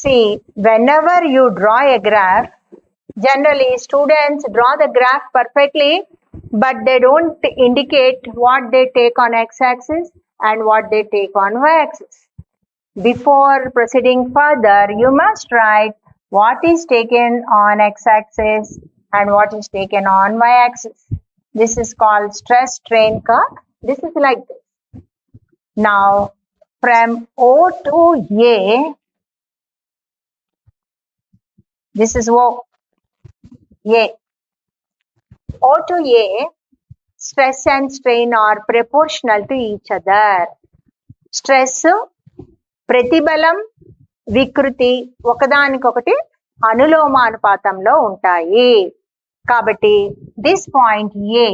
See, whenever you draw a graph, generally students draw the graph perfectly, but they don't indicate what they take on x-axis and what they take on y-axis. Before proceeding further, you must write what is taken on x-axis and what is taken on y-axis. This is called stress strain curve. This is like this. Now, from O to A, this is O, A. O to A, stress and strain are proportional to each other. Stress, ప్రతిబలం, వికృతి ఒకదానికొకటి అనులోమానుపాతంలో ఉంటాయి. కాబట్టి this point A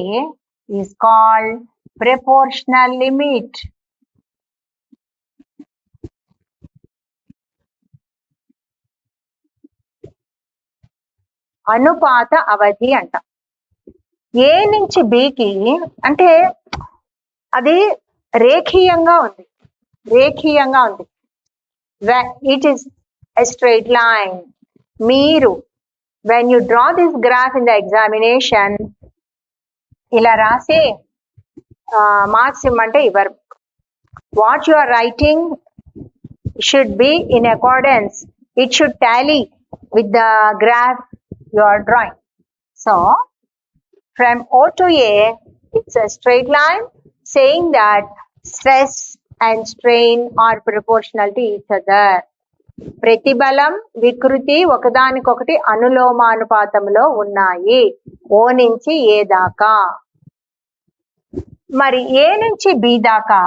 is called proportional limit. అనుపాత అవధి అంట. ఏ నుంచి బికి అంటే అది రేఖీయంగా ఉంది, it is a straight line. మీరు when you draw this graph in the examination ఇలా రాసి మార్క్స్ ఇమ్మంటే ఇవ్వరు. What you are writing should be in accordance, it should tally with the graph you are drawing. So from O to A, it's a straight line saying that stress and strain are proportional to each other. ప్రతిబలం, వికృతి ఒకదానికొకటి అనులోమానుపాతంలో ఉన్నాయి ఓ నుంచి A దాకా. మరి ఏ నుంచి B దాకా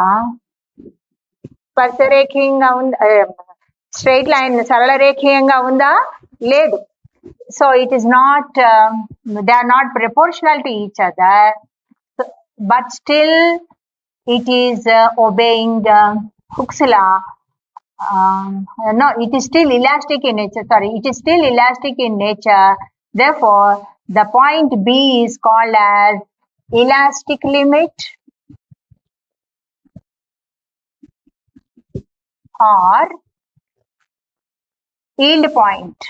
స్పర్శరేఖీయంగా ఉందా, స్ట్రైట్ లైన్ సరళ రేఖీయంగా ఉందా? లేదు. So it is not, they are not proportional to each other, but still it is obeying the Hooke's law. No, it is still elastic in nature. Sorry, it is still elastic in nature. Therefore, the point B is called as elastic limit or yield point.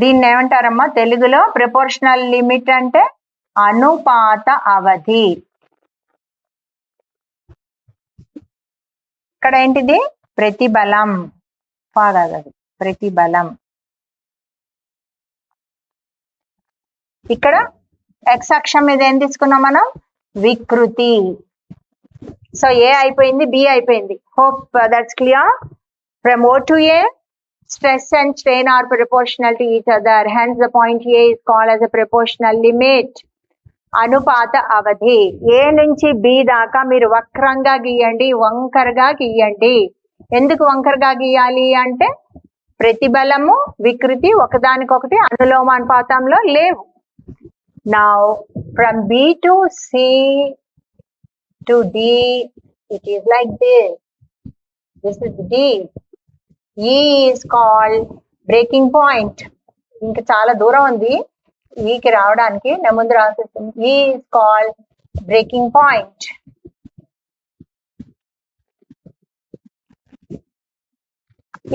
దీన్ని ఏమంటారమ్మా తెలుగులో? Proportional limit అంటే అనుపాత అవధి. ఇక్కడ ఏంటిది? ప్రతిబలం. ప్రతిబలం. ఇక్కడ X అక్షం మీద ఏం తీసుకున్నాం మనం? వికృతి. సో ఏ అయిపోయింది, బి అయిపోయింది. Hope that's clear. From O to A, stress and strain are proportional to each other. Hence, the point A is called as a proportional limit. అనుపాత అవధి. ఏ నుంచి బి దాకా మీరు వక్రంగా గీయండి, వంకరగా గీయండి. ఎందుకు వంకరగా గీయాలి అంటే ప్రతిబలము, వికృతి ఒకదానికొకటి అనులోమానుపాతంలో లేవు. Now, from B to C to D, it is like this. This is D. E is called breaking point. ఇంకా చాలా దూరం ఉంది ఈకి రావడానికి, నా ముందు రాసేస్తుంది. E is called breaking point.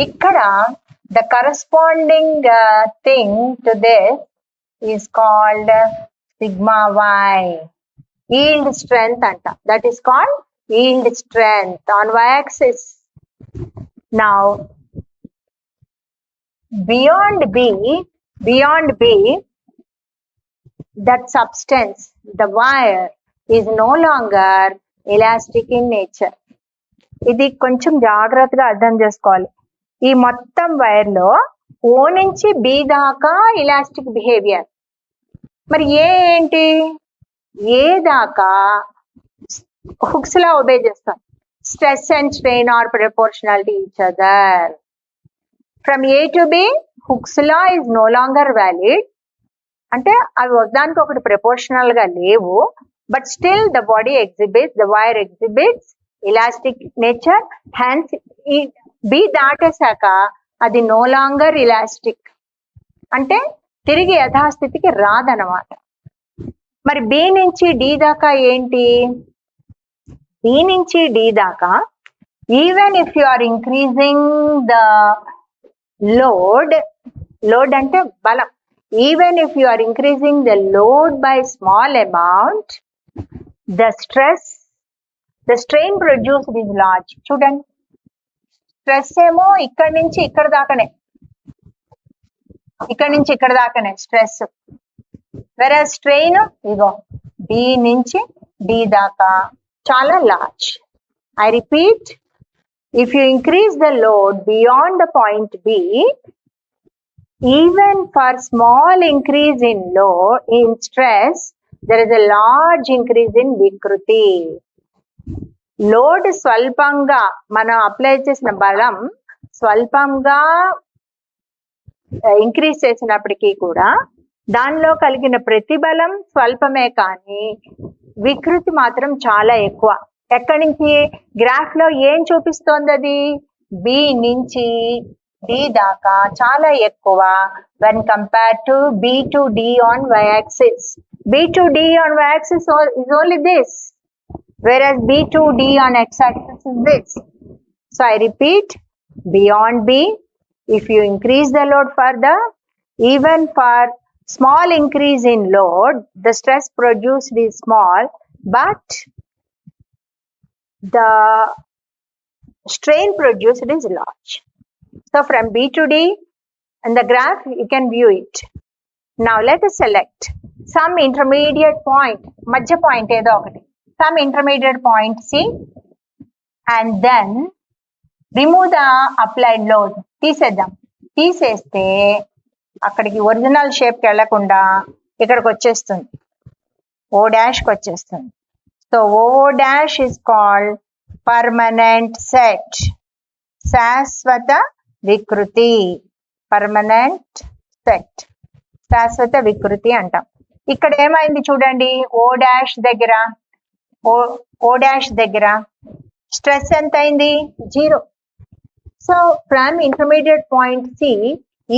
ఇక్కడ the corresponding thing to this is called sigma y. Yield strength anta. That is called yield strength on y-axis. Now, beyond B, that substance, the wire, is no longer elastic in nature. ఇది కొంచెం జాగ్రత్తగా అర్థం చేసుకోవాలి. ఈ మొత్తం wire లో ఓ నుంచి B దాకా ఇలాస్టిక్ బిహేవియర్. మరి ఏ ఏంటి? ఏ దాకా హుక్స్ లా ఒబే చేస్తాం. Stress and strain are proportional to each other. From A to B, Hooke's law is no longer valid. అంటే అవి ఒకదానికి ఒకటి ప్రపోర్షనల్ గా లేవు, but still the body exhibits, the wire exhibits elastic nature. Hence ఈ B దాటేశాక అది no longer elastic, అంటే తిరిగి యథాస్థితికి రాదనమాట. మరి బి నుంచి డి దాకా ఏంటి? బి నుంచి డి దాకా Even if you are increasing the load ante balam, even if you are increasing the load by small amount, the strain produced is large. చూడండి, స్ట్రెస్ ఏమో ఇక్కడి నుంచి ఇక్కడ దాకానే స్ట్రెస్, వేరే స్ట్రెయిన్ ఇగో బి నుంచి డి దాకా చాలా large. I repeat, if you increase the load beyond the point B, even for small increase in stress, there is a large increase in vikruti. Load swalpanga మనం apply చేసిన బలం స్వల్పంగా increase చేసినప్పటికీ కూడా దానిలో కలిగిన ప్రతిబలం స్వల్పమే, కానీ వికృతి మాత్రం చాలా ఎక్కువ. ఎక్కడి నుంచి? గ్రాఫ్ లో ఏం చూపిస్తోంది? అది బి నుంచి డి దాకా చాలా ఎక్కువ when compared to B to D on y-axis. B to D on y-axis is only this, whereas B to D on x-axis is this. So I repeat, beyond B, if you increase the load further, even for small increase in load, the stress produced is small, but the strain produced is large. So from B to D, and the graph you can view it. Now let us select some intermediate point, madhya point edo okati, some intermediate point C, and then remove the applied load. తీసేస్తే అక్కడికి original షేప్కి వెళ్ళకుండా ఇక్కడికి వచ్చేస్తుంది, ఓ డాష్కి వచ్చేస్తుంది. So oh dash is called permanent set, శాశ్వత వికృతి, permanent set, శాశ్వత వికృతి అంటాం. ఇక్కడ ఏమైంది చూడండి, ఓ డాష్ దగ్గర స్ట్రెస్ ఎంత అయింది? 0. So from intermediate point C,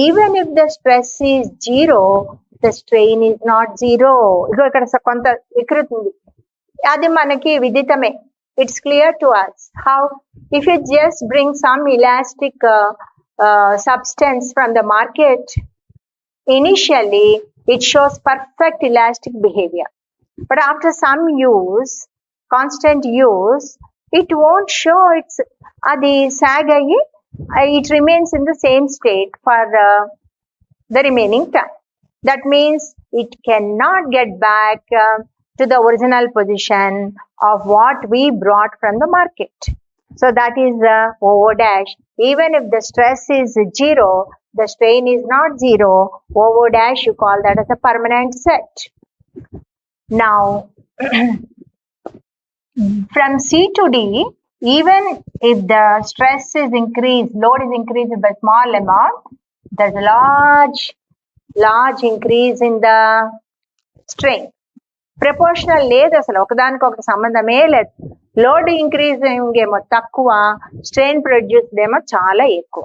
even if the stress is 0, the strain is not 0. ఇగో ఇక్కడ కొంత వికృతి ఉంది, అది మనకి విదితమే. It's clear to us how if you just bring some elastic substance from the market, initially it shows perfect elastic behavior, but after some use, constant use, it won't show its adi sag ayi, it remains in the same state for the remaining time. That means it cannot get back to the original position of what we brought from the market. So that is the O dash. Even if the stress is 0, the strain is not 0, O dash, you call that as a permanent set. Now from C to D, even if the stress is increased, load is increased by small amount, there's a large increase in the strain. Proportional లేదు, అసలు ఒకదానికి ఒక సంబంధమే లేదు. Load increase ఏమో తక్కువ, strain produced ఏమో చాలా ఎక్కువ.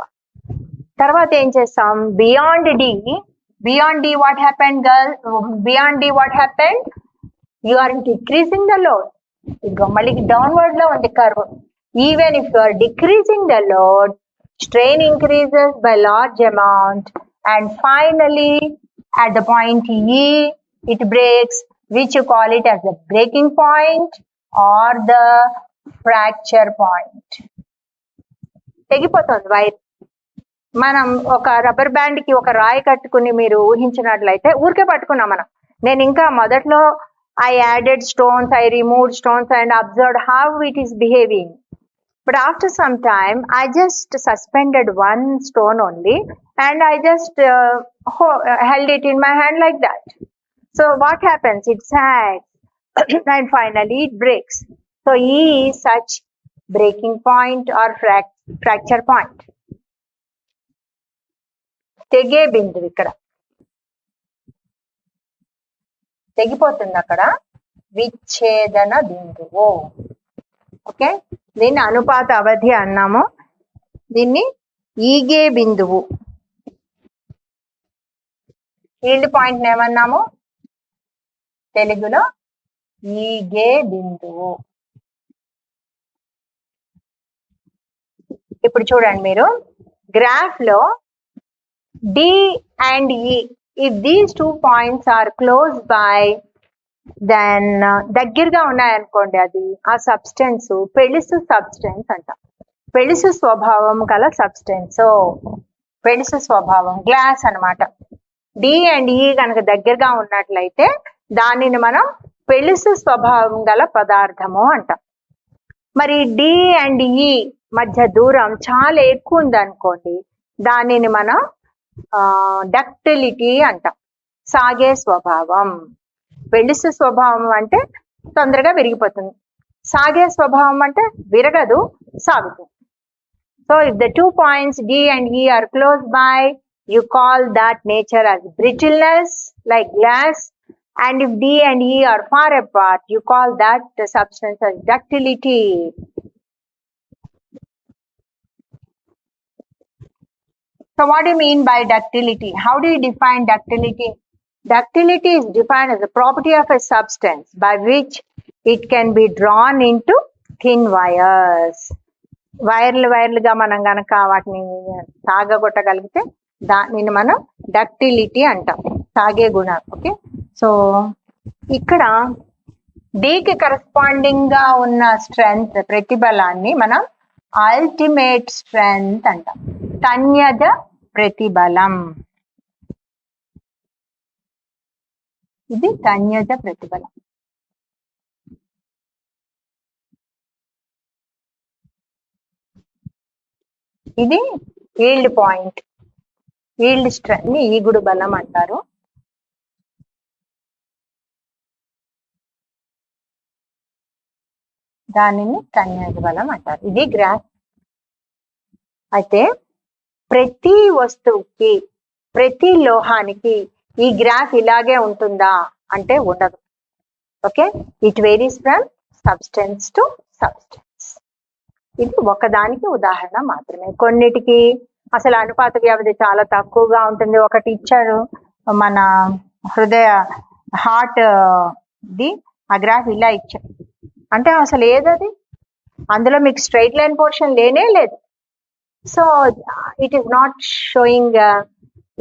తర్వాత ఏం చేస్తాం? Beyond the what happened girl? Beyond the what happened? You are decreasing the load. ఇక మళ్ళీ డౌన్వర్డ్ లో ఉంది curve. Even if you are decreasing the load, strain increases by large amount, and finally at the point E, it breaks, which you call it as the breaking point or the fracture point. తెగిపోతుంది వైర్. మనం ఒక rubber band కి ఒక రాయి కట్టుకుని మీరు ఊహించినట్లయితే ఊరికే పట్టుకున్నాం మనం. నేను ఇంకా మొదట్లో I added stones, I removed stones and observed how it is behaving. But after some time, I just suspended one stone only and I just held it in my hand like that. So what happens? It sags and finally it breaks. So E is such breaking point or fracture point. తెగే బిందువు ఇక్కడ తెగిపోతుంది, అక్కడ విచ్ఛేదన బిందువు. Okay, దీన్ని అనుపాత అవధి అన్నాము, దీన్ని ఈగే బిందువు. Yield point ఏమన్నాము తెలుగులో? ఈగే బిందువు. ఇప్పుడు చూడండి మీరు గ్రాఫ్ లో D and E, if these 2 points are close by, then దగ్గరగా ఉన్నాయనుకోండి, అది ఆ సబ్స్టెన్స్ పెళిసు సబ్స్టెన్స్ అంట. పెళిసు స్వభావం గల సబ్స్టెన్స్, పెళిసు స్వభావం గ్లాస్ అన్నమాట. డి అండ్ ఈ కనుక దగ్గరగా ఉన్నట్లయితే దానిని మనం పెళిసు స్వభావం గల పదార్థము అంటాం. మరి డి అండ్ ఈ మధ్య దూరం చాలా ఎక్కువ ఉందనుకోండి, దానిని మనం డక్టిలిటీ అంటాం, సాగే స్వభావం. పెళిసు స్వభావం అంటే తొందరగా విరిగిపోతుంది, సాగే స్వభావం అంటే విరగదు, సాగుతుంది. So if the 2 points D and E are close by, you call that nature as brittleness, like glass. And if D and E are far apart, you call that substance as ductility. So what do you mean by ductility? How do you define ductility? Ductility is defined as a property of a substance by which it can be drawn into thin wires. వైర్లుగా మనం గనక వాటిని సాగగొట్టగలిగితే దానిని మనం ductility అంటాం, సాగే గుణం. Okay, so ఇక్కడ డీకి corresponding గా ఉన్న స్ట్రెంగ్త్, ప్రతిబలాన్ని మనం అల్టిమేట్ స్ట్రెంగ్త్ అంటాం, తన్యజ ప్రతిబలం. ఇది తన్యజ ప్రతిబలం. ఇది ఈల్డ్ పాయింట్, ఈల్డ్ స్ట్రెంత్ ని ఈగుడు బలం అంటారు. దానిని తన్యజ బలం అంటారు. ఇది గ్రాఫ్. అయితే ప్రతి వస్తువుకి, ప్రతి లోహానికి ఈ గ్రాఫ్ ఇలాగే ఉంటుందా అంటే ఉండదు. Okay, it varies from substance to substance. ఇది ఒకదానికి ఉదాహరణ మాత్రమే. కొన్నిటికి అసలు అనుపాత వ్యవధి చాలా తక్కువగా ఉంటుంది. ఒకటి ఇచ్చారు, మన హార్ట్ ది ఆ గ్రాఫ్ ఇలా ఇచ్చారు అంటే అసలు ఏదది, అందులో మీకు స్ట్రైట్ లైన్ పోర్షన్ లేనే లేదు. So it is not showing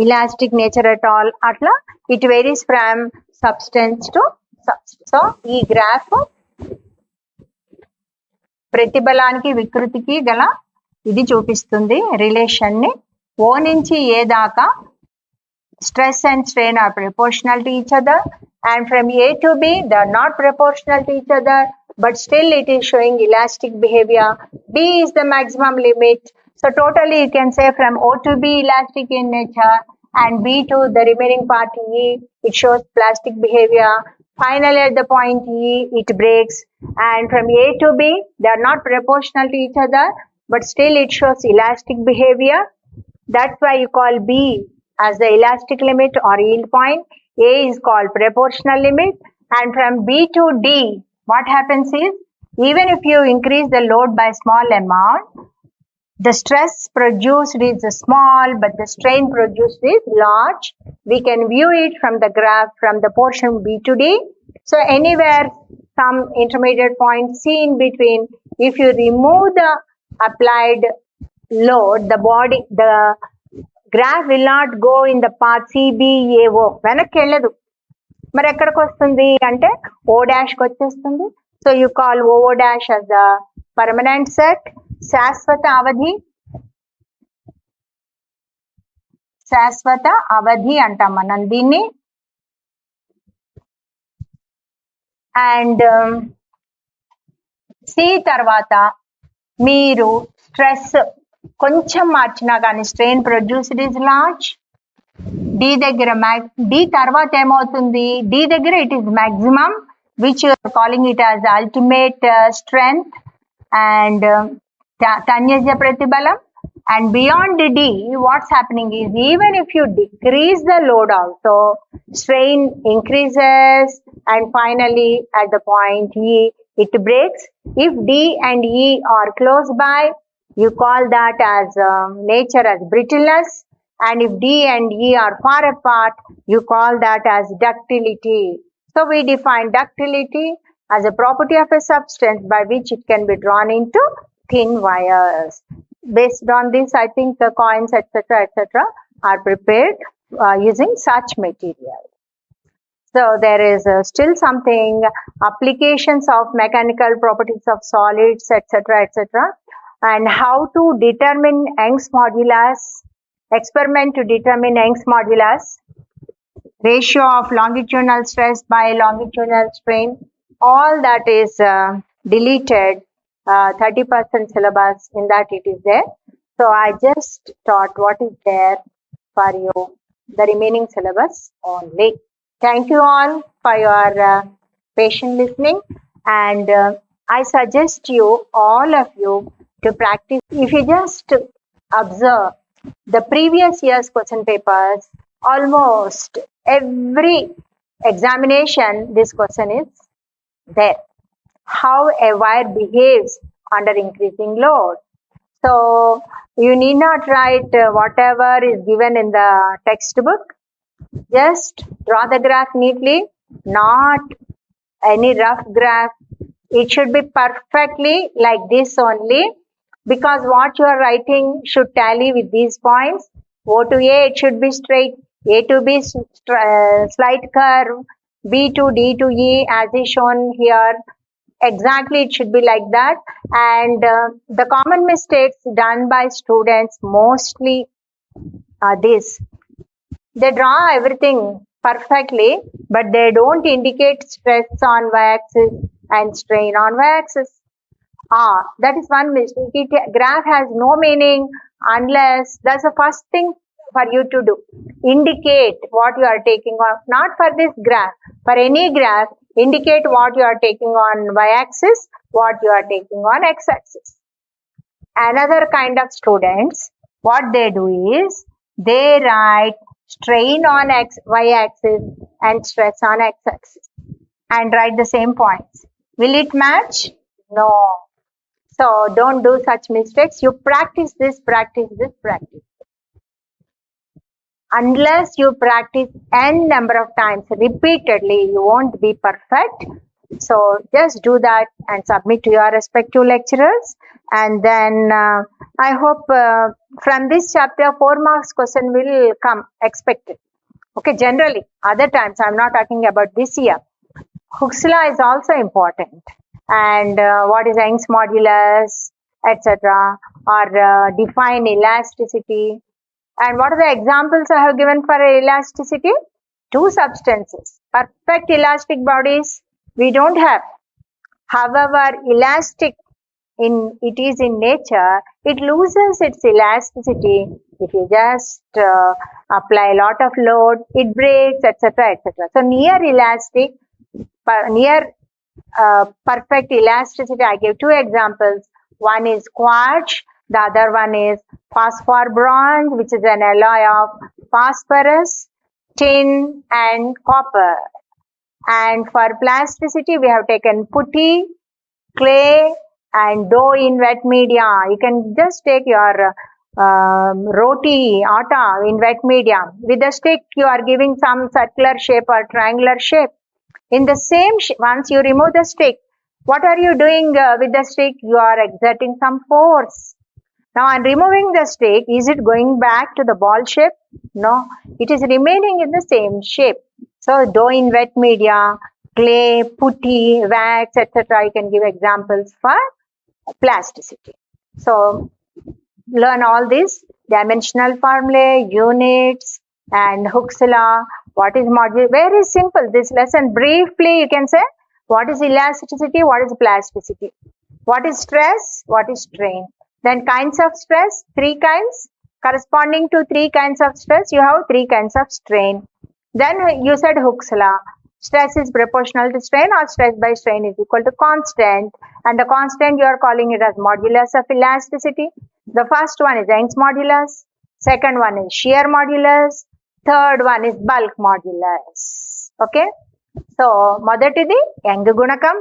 elastic nature at all. అట్లా it varies from substance to substance. So ఈ గ్రాఫ్ ప్రతిబలానికి వికృతికి గల ఇది చూపిస్తుంది రిలేషన్ ని. ఓ నుంచి ఏ దాకా stress and strain are proportional to each other, and from A to B they are not proportional to each other, but still it is showing elastic behavior. B is the maximum limit. So totally you can say from O to B elastic in nature, and B to the remaining part E, it shows plastic behavior. Finally at the point E, it breaks, and from A to B, they are not proportional to each other, but still it shows elastic behavior. That's why you call B as the elastic limit or yield point. A is called proportional limit. And from B to D, what happens is, even if you increase the load by small amount, the stress produced is small, but the strain produced is large. We can view it from the graph from the portion B to D. So anywhere some intermediate point C in between, if you remove the applied load, the graph will not go in the path CBAO. వెనక్కి వెళ్ళదు. మరి ఎక్కడికి వస్తుంది అంటే O డాష్కి వచ్చేస్తుంది. So you call O dash as the permanent set. శాశ్వత అవధి, శాశ్వత అవధి అంటాం మనం దీన్ని. అండ్ సి తర్వాత మీరు స్ట్రెస్ కొంచెం మార్చినా కానీ strain produced is large. D దగ్గర డి తర్వాత ఏమవుతుంది, డి దగ్గర it is maximum, which you are calling it as ultimate strength and తన్యజ ప్రతిబలం. And beyond D, what's happening is, even if you decrease the load also, strain increases, and finally at the point E, it breaks. If D and E are close by, you call that as nature as brittleness. And if D and E are far apart, you call that as ductility. So we define ductility as a property of a substance by which it can be drawn into thin wires. Based on this, I think the coins, etc., are prepared using such material. So there is still something, applications of mechanical properties of solids, etc., and how to determine Young's modulus, experiment to determine Young's modulus, ratio of longitudinal stress by longitudinal strain. All that is deleted, 30% syllabus, in that it is there. So I just taught what is there for you, the remaining syllabus only. Thank you all for your patient listening, and I suggest you, all of you, to practice. If you just observe the previous year's question papers, almost every examination this question is there. How a wire behaves under increasing load. So you need not write whatever is given in the textbook. Just draw the graph neatly, not any rough graph. It should be perfectly like this only, because what you are writing should tally with these points. O to A, it should be straight. A to B, slight curve. B to D to E, as is shown here. Exactly, it should be like that. And the common mistakes done by students mostly are this. They draw everything perfectly, but they don't indicate stress on y-axis and strain on y-axis. That is one mistake. Graph has no meaning unless, that's the first thing for you to do. Indicate what you are taking on, not for this graph, for any graph, indicate what you are taking on y-axis, what you are taking on x-axis. Another kind of students, what they do is, they write strain on y-axis and stress on x-axis and write the same points. Will it match? No. So don't do such mistakes. You practice this, practice this, practice. Unless you practice n number of times repeatedly, you won't be perfect. So just do that and submit to your respective lecturers. And then I hope from this chapter 4 marks question will come expected. Okay, generally, other times, I'm not talking about this year. Hooke's law is also important. And what is Young's modulus, etc., or define elasticity. And what are the examples I have given for elasticity? 2 substances. Perfect elastic bodies we don't have. However, elastic it is in nature, it loses its elasticity if you just apply a lot of load, it breaks, etc., etc. So near elastic, near perfect elasticity, I gave 2 examples. One is quartz, the other one is phosphor bronze, which is an alloy of phosphorus, tin and copper. And for plasticity, we have taken putty, clay and dough in wet media. You can just take your roti, atta in wet media. With the stick, you are giving some circular shape or triangular shape. In the same, once you remove the stick, what are you doing with the stick? You are exerting some force. Now, on removing the stick, is it going back to the ball shape? No, it is remaining in the same shape. So, dough in wet media, clay, putty, wax, etc. You can give examples for plasticity. So, learn all this, dimensional formulae, units, and Hooke's law. What is modulus? Very simple. This lesson, briefly, you can say, what is elasticity, what is plasticity, what is stress, what is strain. Then kinds of stress, 3 kinds. Corresponding to 3 kinds of stress, you have 3 kinds of strain. Then you said Hooke's law. Stress is proportional to strain, or stress by strain is equal to constant. And the constant, you are calling it as modulus of elasticity. The first one is Young's modulus. Second one is shear modulus. Third one is bulk modulus. Okay. So, మొదటిది young గుణకం,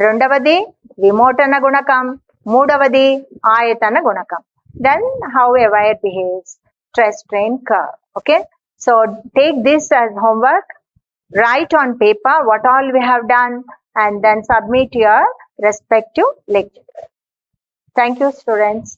రెండవది విమోటన గుణకం, మూడవది ఆయతన గుణకం. Then how a wire behaves, stress strain curve. Okay. So, take this as homework, write on paper what all we have done, and then submit your respective lecture. Thank you, students.